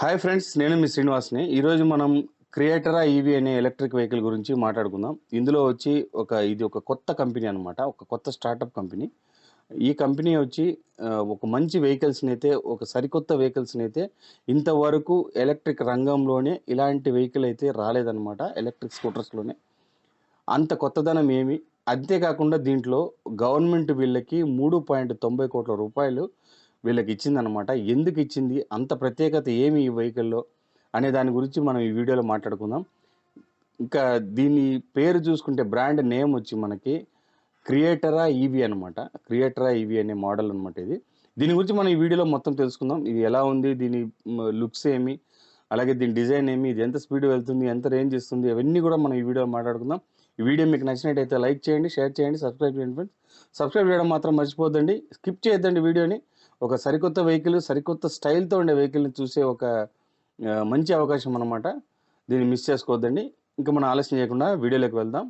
Hi friends, నేను మీ శ్రీనివాస్‌ని. ఈరోజు మనం క్రియేటరా ఈవీ అనే ఎలక్ట్రిక్ వెహికల్ గురించి మాట్లాడుకుందాం. ఇందులో వచ్చి ఇది ఒక కొత్త కంపెనీ అనమాట. ఒక కొత్త స్టార్టప్ కంపెనీ. ఈ కంపెనీ వచ్చి ఒక మంచి వెహికల్స్‌నైతే, ఒక సరికొత్త వెహికల్స్‌నైతే ఇంతవరకు ఎలక్ట్రిక్ రంగంలోనే ఇలాంటి వెహికల్ అయితే రాలేదనమాట. ఎలక్ట్రిక్ స్కూటర్స్‌లోనే. అంత కొత్తదనం ఏమి, అంతేకాకుండా దీంట్లో గవర్నమెంట్ వీళ్ళకి రూ. 3.90 కోట్ల వీళ్ళకి ఇచ్చిందనమాట. ఎందుకు ఇచ్చింది? అంత ప్రత్యేకత ఏమి ఈ వెహికల్‌లో? అనే దాని గురించి మనం ఈ వీడియోలో మాట్లాడుకుందాం. ఇంకా దీని పేరు చూసుకుంటే బ్రాండ్ నేమ్ వచ్చి మనకి క్రియేటరా ఈవీ అనమాట. క్రియేటరా ఈవీ అనే మోడల్ అనమాట ఇది. దీని గురించి మనం ఈ వీడియోలో మొత్తం తెలుసుకుందాం. ఇది ఎలా ఉంది? దీని లుక్స్ ఏమి? అలాగే దీని డిజైన్ ఏమి? ఇది ఎంత స్పీడ్ వెళ్తుంది? ఎంత రేంజ్ ఇస్తుంది? అవన్నీ కూడా మనం ఈ వీడియోలో మాట్లాడుకుందాం. ఈ వీడియో మీకు నచ్చినట్టయితే లైక్ చేయండి, షేర్ చేయండి, సబ్స్క్రైబ్ చేయండి ఫ్రెండ్స్. సబ్స్క్రైబ్ చేయడం మాత్రం మర్చిపోద్దండి. స్కిప్ చేయొద్దండి వీడియోని. ఒక సరికొత్త వెహికల్, సరికొత్త స్టైల్‌తో ఉండే వెహికల్‌ని చూసే ఒక మంచి అవకాశం అనమాట. దీన్ని మిస్ చేసుకోవద్దండి. ఇంకా మనం ఆలస్యం చేయకుండా వీడియోలోకి వెళ్దాం.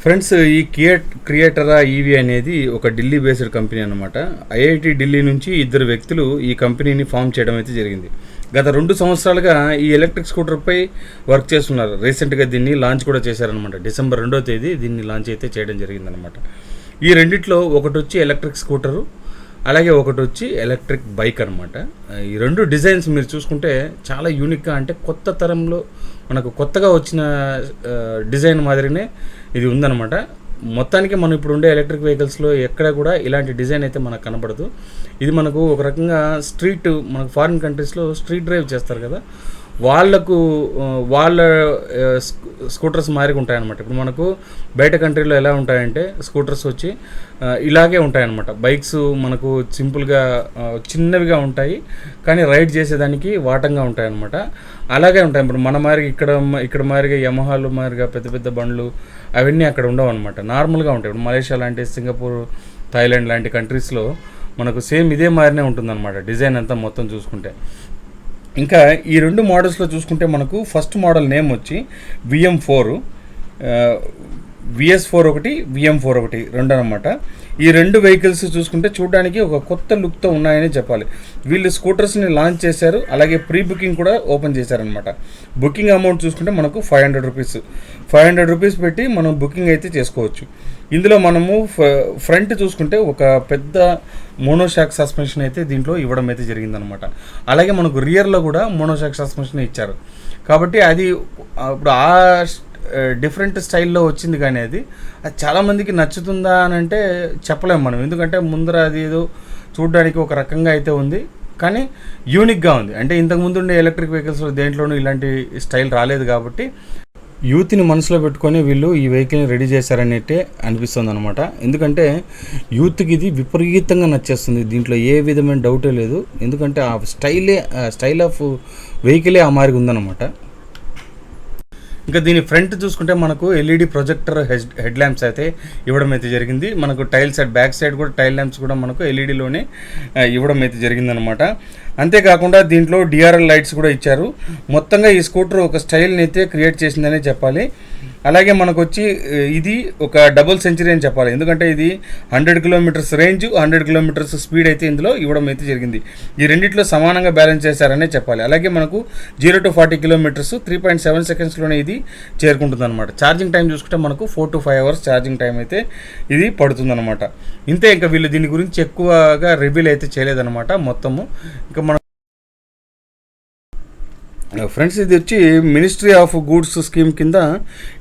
ఫ్రెండ్స్, ఈ క్రియేటరా ఈవీ అనేది ఒక ఢిల్లీ బేస్డ్ కంపెనీ అనమాట. ఐఐటి ఢిల్లీ నుంచి ఇద్దరు వ్యక్తులు ఈ కంపెనీని ఫామ్ చేయడం అయితే జరిగింది. గత 2 సంవత్సరాలుగా ఈ ఎలక్ట్రిక్ స్కూటర్పై వర్క్ చేస్తున్నారు. రీసెంట్గా దీన్ని లాంచ్ కూడా చేశారనమాట. డిసెంబర్ 2వ తేదీ దీన్ని లాంచ్ అయితే చేయడం జరిగిందనమాట. ఈ రెండిట్లో ఒకటి వచ్చి ఎలక్ట్రిక్ స్కూటరు, అలాగే ఒకటి వచ్చి ఎలక్ట్రిక్ బైక్ అనమాట. ఈ రెండు డిజైన్స్ మీరు చూసుకుంటే చాలా యూనిక్గా, అంటే కొత్త తరంలో మనకు కొత్తగా వచ్చిన డిజైన్ మాదిరినే ఇది ఉందన్నమాట. మొత్తానికి మనం ఇప్పుడు ఉండే ఎలక్ట్రిక్ వెహికల్స్లో ఎక్కడ కూడా ఇలాంటి డిజైన్ అయితే మనకు కనబడదు. ఇది మనకు ఒక రకంగా మనకు ఫారిన్ కంట్రీస్లో స్ట్రీట్ డ్రైవ్ చేస్తారు కదా, వాళ్ళ స్కూటర్స్ మారిగా ఉంటాయన్నమాట. ఇప్పుడు మనకు బయట కంట్రీలో ఎలా ఉంటాయంటే స్కూటర్స్ వచ్చి ఇలాగే ఉంటాయన్నమాట. బైక్స్ మనకు సింపుల్గా చిన్నవిగా ఉంటాయి, కానీ రైడ్ చేసేదానికి వాటంగా ఉంటాయన్నమాట. అలాగే ఉంటాయి. ఇప్పుడు మన మారిగా ఇక్కడ మారిగా యమహాలు మారిగా పెద్ద పెద్ద బండ్లు అవన్నీ అక్కడ ఉండవు అనమాట. నార్మల్గా ఉంటాయి. ఇప్పుడు మలేషియా లాంటి, సింగపూర్, థాయిలాండ్ లాంటి కంట్రీస్లో మనకు సేమ్ ఇదే మారినే ఉంటుందన్నమాట డిజైన్ అంతా మొత్తం చూసుకుంటే. ఇంకా ఈ రెండు మోడల్స్లో చూసుకుంటే మనకు ఫస్ట్ మోడల్ నేమ్ వచ్చి VM4, VS4 ఒకటి, VM4 ఒకటి, రెండు అనమాట. ఈ రెండు వెహికల్స్ చూసుకుంటే చూడడానికి ఒక కొత్త లుక్తో ఉన్నాయని చెప్పాలి. వీళ్ళు స్కూటర్స్ని లాంచ్ చేశారు, అలాగే ప్రీ బుకింగ్ కూడా ఓపెన్ చేశారనమాట. బుకింగ్ అమౌంట్ చూసుకుంటే మనకు 500 రూపీస్. 500 రూపీస్ పెట్టి మనం బుకింగ్ అయితే చేసుకోవచ్చు. ఇందులో మనము ఫ్రంట్ చూసుకుంటే ఒక పెద్ద మోనోషాక్ సస్పెన్షన్ అయితే దీంట్లో ఇవ్వడం అయితే జరిగిందనమాట. అలాగే మనకు రియర్లో కూడా మోనోషాక్ సస్పెన్షన్ ఇచ్చారు. కాబట్టి అది ఇప్పుడు ఆ డిఫరెంట్ స్టైల్లో వచ్చింది, కానీ అది చాలామందికి నచ్చుతుందా అని అంటే చెప్పలేము మనం. ఎందుకంటే ముందర అది ఏదో చూడడానికి ఒక రకంగా అయితే ఉంది, కానీ యూనిక్గా ఉంది. అంటే ఇంతకుముందు ఉండే ఎలక్ట్రిక్ వెహికల్స్లో దేంట్లోనూ ఇలాంటి స్టైల్ రాలేదు. కాబట్టి యూత్ని మనసులో పెట్టుకొని వీళ్ళు ఈ వెహికల్ని రెడీ చేశారనేటే అనిపిస్తుంది అనమాట. ఎందుకంటే యూత్కి ఇది విపరీతంగా నచ్చేస్తుంది. దీంట్లో ఏ విధమైన డౌటే లేదు. ఎందుకంటే ఆ స్టైల్ ఆఫ్ వెహికలే ఆ మాదిరిగా ఉందన్నమాట. ఇంకా దీని ఫ్రంట్ చూసుకుంటే మనకు ఎల్ఈడి ప్రొజెక్టర్ హెడ్ ల్యాంప్స్ అయితే ఇవ్వడం అయితే జరిగింది. మనకు బ్యాక్ సైడ్ కూడా టైల్ ల్యాంప్స్ కూడా మనకు ఎల్ఈడిలోనే ఇవ్వడం అయితే జరిగిందనమాట. అంతేకాకుండా దీంట్లో డిఆర్ఎల్ లైట్స్ కూడా ఇచ్చారు. మొత్తంగా ఈ స్కూటర్ ఒక స్టైల్ని అయితే క్రియేట్ చేసిందనే చెప్పాలి. అలాగే మనకు వచ్చి ఇది ఒక డబుల్ సెంచరీ అని చెప్పాలి. ఎందుకంటే ఇది 100 కిలోమీటర్స్ రేంజ్, 100 కిలోమీటర్స్ స్పీడ్ అయితే ఇందులో ఇవ్వడం అయితే జరిగింది. ఈ రెండిట్లో సమానంగా బ్యాలెన్స్ చేశారనే చెప్పాలి. అలాగే మనకు 0 to 40 కిలోమీటర్స్ 3.7 సెకండ్స్లోనే ఇది చేరుకుంటుంది అనమాట. ఛార్జింగ్ టైం చూసుకుంటే మనకు 4 to 5 అవర్స్ ఛార్జింగ్ టైం అయితే ఇది పడుతుందన్నమాట. ఇంతే, ఇంకా వీళ్ళు దీని గురించి ఎక్కువగా రివీల్ అయితే చేయలేదన్నమాట మొత్తము. ఇంకా మన ఫ్రెండ్స్, ఇది వచ్చి మినిస్ట్రీ ఆఫ్ గూడ్స్ స్కీమ్ కింద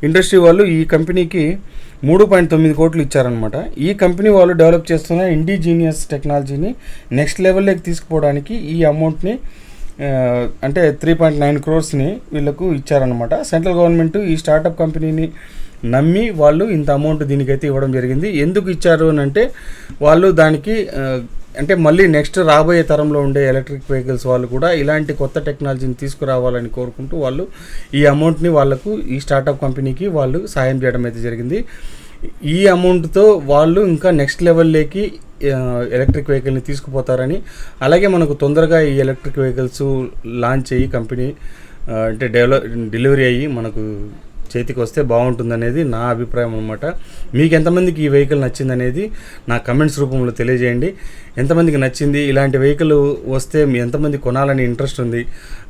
ఇండస్ట్రీ వాళ్ళు ఈ కంపెనీకి 3.9 కోట్లు ఇచ్చారనమాట. ఈ కంపెనీ వాళ్ళు డెవలప్ చేస్తున్న ఇండిజీనియస్ టెక్నాలజీని నెక్స్ట్ లెవెల్లోకి తీసుకుపోవడానికి ఈ అమౌంట్ని అంటే 3.9 crores వీళ్ళకు ఇచ్చారనమాట. సెంట్రల్ గవర్నమెంట్ ఈ స్టార్టప్ కంపెనీని నమ్మి వాళ్ళు ఇంత అమౌంట్ దీనికైతే ఇవ్వడం జరిగింది. ఎందుకు ఇచ్చారు అని అంటే వాళ్ళు దానికి అంటే మళ్ళీ నెక్స్ట్ రాబోయే తరంలో ఉండే ఎలక్ట్రిక్ వెహికల్స్ వాళ్ళు కూడా ఇలాంటి కొత్త టెక్నాలజీని తీసుకురావాలని కోరుకుంటూ వాళ్ళు ఈ అమౌంట్ని వాళ్ళకు ఈ స్టార్టప్ కంపెనీకి వాళ్ళు సాయం చేయడం అయితే జరిగింది. ఈ అమౌంట్తో వాళ్ళు ఇంకా నెక్స్ట్ లెవెల్లోకి ఎలక్ట్రిక్ వెహికల్ని తీసుకుపోతారని, అలాగే మనకు తొందరగా ఈ ఎలక్ట్రిక్ వెహికల్స్ లాంచ్ అయ్యి కంపెనీ అంటే డెలివరీ అయ్యి మనకు చేతికి వస్తే బాగుంటుందనేది నా అభిప్రాయం అనమాట. మీకు ఎంతమందికి ఈ వెహికల్ నచ్చింది అనేది నా కమెంట్స్ రూపంలో తెలియజేయండి. ఎంతమందికి నచ్చింది, ఇలాంటి వెహికల్ వస్తే మీ ఎంతమంది కొనాలని ఇంట్రెస్ట్ ఉంది,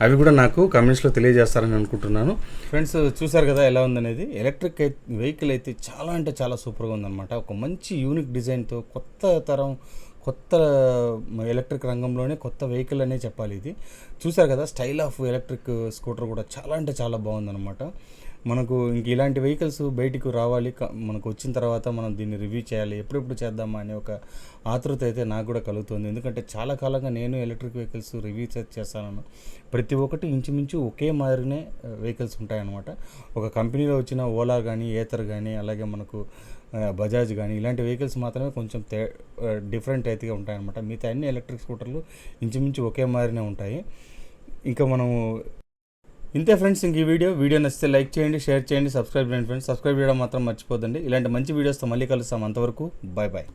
అవి కూడా నాకు కమెంట్స్లో తెలియజేస్తారని అనుకుంటున్నాను. ఫ్రెండ్స్ చూసారు కదా ఎలా ఉందనేది. ఎలక్ట్రిక్ వెహికల్ అయితే చాలా అంటే చాలా సూపర్గా ఉందన్నమాట. ఒక మంచి యూనిక్ డిజైన్తో కొత్త ఎలక్ట్రిక్ రంగంలోనే కొత్త వెహికల్ అనే చెప్పాలి ఇది. చూసారు కదా స్టైల్ ఆఫ్ ఎలక్ట్రిక్ స్కూటర్ కూడా చాలా అంటే చాలా బాగుందన్నమాట. మనకు ఇంక ఇలాంటి వెహికల్స్ బయటికి రావాలి, మనకు వచ్చిన తర్వాత మనం దీన్ని రివ్యూ చేయాలి, ఎప్పుడెప్పుడు చేద్దామా అనే ఒక ఆతృత అయితే నాకు కూడా కలుగుతుంది. ఎందుకంటే చాలా కాలంగా నేను ఎలక్ట్రిక్ వెహికల్స్ రివ్యూ చేస్తాను. ప్రతి ఒక్కటి ఇంచుమించు ఒకే మాదిరినే వెహికల్స్ ఉంటాయన్నమాట. ఒక కంపెనీలో వచ్చిన ఓలా కానీ, ఏతర్ కానీ, అలాగే మనకు బజాజ్ కానీ ఇలాంటి వెహికల్స్ మాత్రమే కొంచెం డిఫరెంట్ అయితే ఉంటాయన్నమాట. మిగతా అన్ని ఎలక్ట్రిక్ స్కూటర్లు ఇంచుమించు ఒకే మాదిరినే ఉంటాయి. ఇంకా మనము ఇంతే ఫ్రెండ్స్. ఇంక ఈ వీడియో నచ్చితే లైక్ చేయండి, షేర్ చేయండి, సబ్స్క్రైబ్ చేయండి ఫ్రెండ్స్. సబ్స్క్రైబ్ చేయడం మాత్రం మర్చిపోద్దండి. ఇలాంటి మంచి వీడియోస్తో మళ్ళీ కలుస్తాం. అంతవరకు బాయ్ బాయ్.